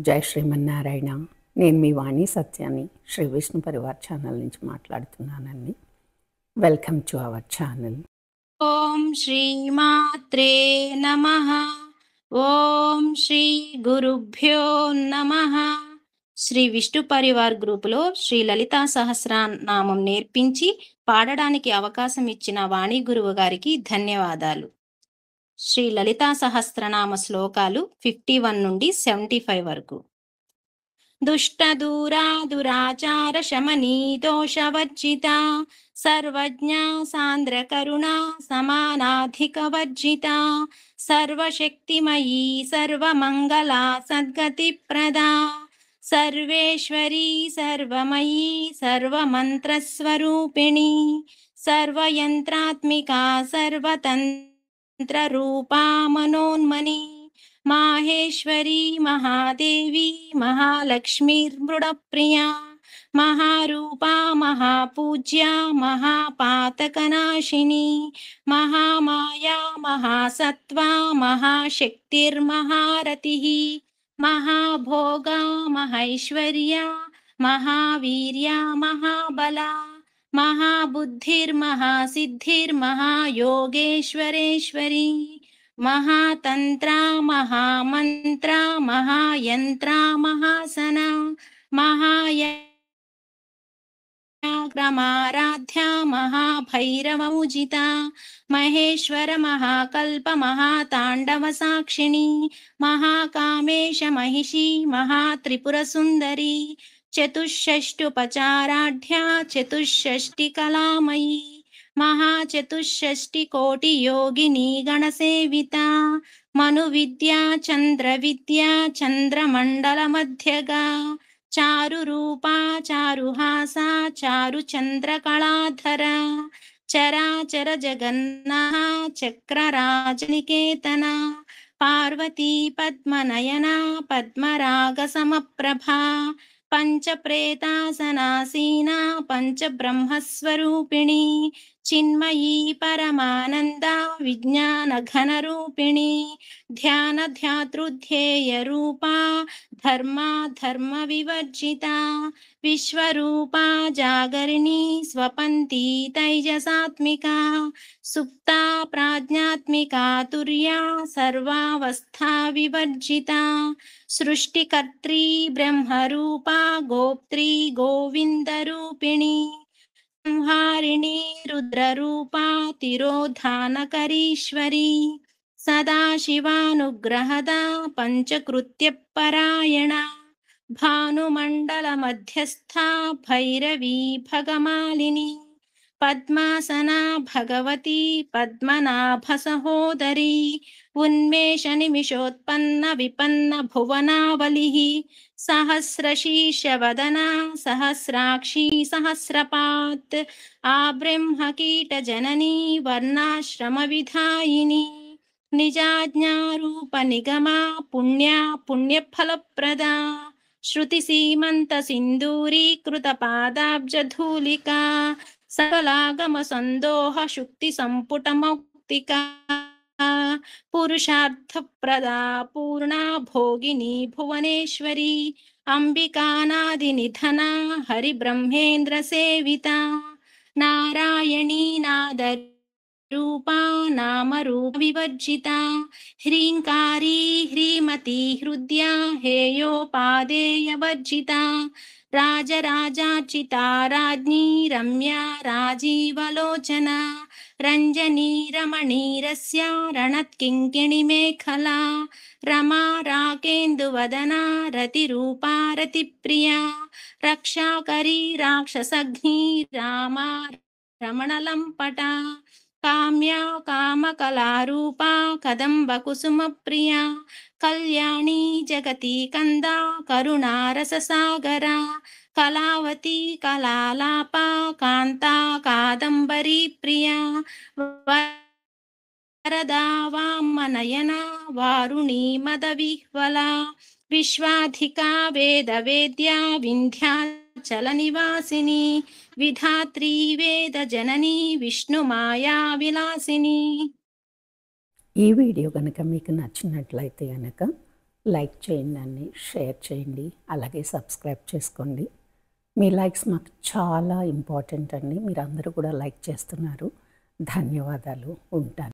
జై శ్రీమన్నారాయణ. నేను మీ వాణి సత్యాన్ని శ్రీ విష్ణు పరివార్ ఛానల్ నుంచి మాట్లాడుతున్నానండి. Welcome to our channel. ఓం శ్రీ మాత్రే నమః. ఓం శ్రీ గురుభ్యో నమః. శ్రీ విష్ణు పరివార్ గ్రూపులో శ్రీ లలితా సహస్రనామం నేర్పించి పాడడానికి అవకాశం ఇచ్చిన వాణి గురువు గారికి ధన్యవాదాలు. శ్రీ లలితా సహస్రనామ శ్లోకాలు 51 నుండి 75 వరకు. దుష్ట దూరా దురాచార శమనీ దోషవర్జిత సర్వజ్ఞ సాంద్ర కరుణా సమానాధిక వర్జిత సర్వశక్తిమయీ సర్వమంగళ సద్గతి ప్రదా సర్వేశ్వరీ సర్వమయీ సర్వమంత్రస్వరూపిణి సర్వయంత్రాత్మికా సర్వతంత్రరూపా మనోన్మని माहेश्वरी महादेवी महालक्ष्मीर्मृडप्रिया महारूपा महापूज्या महापातकनाशिनी महामाया महासत्त्वा महाशक्तिर्महारतिः महाभोगा महैश्वर्या महावीर्या महाबला महाबुद्धिर्महासिद्धिर्महायोगेश्वरेश्वरी महातंत्रा महामंत्रा महायंत्रा महासना महायज्ञाराध्या महाभैरवमुजिता महेश्वर महाकल्प महातांडव साक्षिणी महाकामेश महिषी महात्रिपुरसुंदरी चतुष्षष्टुपचाराढ्या चतुष्षष्टिकलामयी महाचतुष्षष्टि कोटि योगिनी गणसेविता मनुविद्या चंद्रविद्या चंद्रमंडल मध्यगा चारुरूपा चारुहासा चारुचंद्रकलाधरा चराचर जगन्नाथ चक्रराजनिकेतना पार्वती पद्मनयना पद्मराग समप्रभा पंचप्रेतासनासीना पंचब्रह्मस्वरूपिणी चिन्मयी परमानंदा विज्ञान घनरूपिणी ध्यान ध्यातृध्येय रूपा धर्मा धर्म विवर्जिता विश्वरूपा जागरिणी स्वपन्ती तैजसात्मिका सुप्ता प्राज्ञात्मिका तुर्या सर्वावस्था विवर्जिता सृष्टिकर्त्री ब्रह्मरूपा गोप्त्री गोविन्दरूपिणी संहारिणी रुद्ररूपा तिरोधानकरीश्वरी सदाशिवानुग्रहदा पंचकृत्यपरायणा भानुमण्डलमध्यस्था भैरवी भगमालिनी पद्मासना भगवती पद्मनाभसहोदरी उन्मेषनिमिषोत्पन्न विपन्न भुवनावलिः सहस्रशीर्षवदना सहस्राक्षी सहस्रपात् आब्रह्मकीटजननी वर्णाश्रमविधायिनी निजाज्ञारूपनिगमा पुण्या पुण्यफलप्रदा श्रुतिसीमन्तसिन्दूरीकृतपादाब्जधूलिका सकलागमसन्दोह शुक्तिसम्पुटमौक्तिका पुरुषार्थप्रदा पूर्णा भोगिनी भुवनेश्वरी अंबिकानादिनिधना हरिब्रह्मेन्द्रसेविता नारायणी नादरूपा नामरूप विवर्जिता ह्रीङ्कारी ह्रीमती हृद्या हेयोपादेयवर्जिता राजराजार्चिता राज्ञी रम्या राजीवलोचना रञ्जनी रमणीरस्या रणत्किङ्किणिमेखला रमा राकेन्दुवदना रतिरूपा रतिप्रिया रक्षाकरी राक्षसघ्नी रामा रमणलम्पटा काम्या कामकलारूपा कदम्बकुसुमप्रिया कल्याणी जगती कंदा करुणारससागरा कलावती कलालापा कांता कादंबरी प्रिया वरदा वामनयना वारुणी मदविह्वला विश्वाधिका वेदवेद्या विन्ध्याचलनिवासिनी विधात्री वेदजननी विष्णुमाया विलासिनी। ఈ వీడియో కనుక మీకు నచ్చినట్లయితే కనుక లైక్ చేయండి అండి, షేర్ చేయండి, అలాగే సబ్స్క్రైబ్ చేసుకోండి. మీ లైక్స్ మాకు చాలా ఇంపార్టెంట్ అండి. మీరందరూ కూడా లైక్ చేస్తున్నారు. ధన్యవాదాలు. ఉంటాను.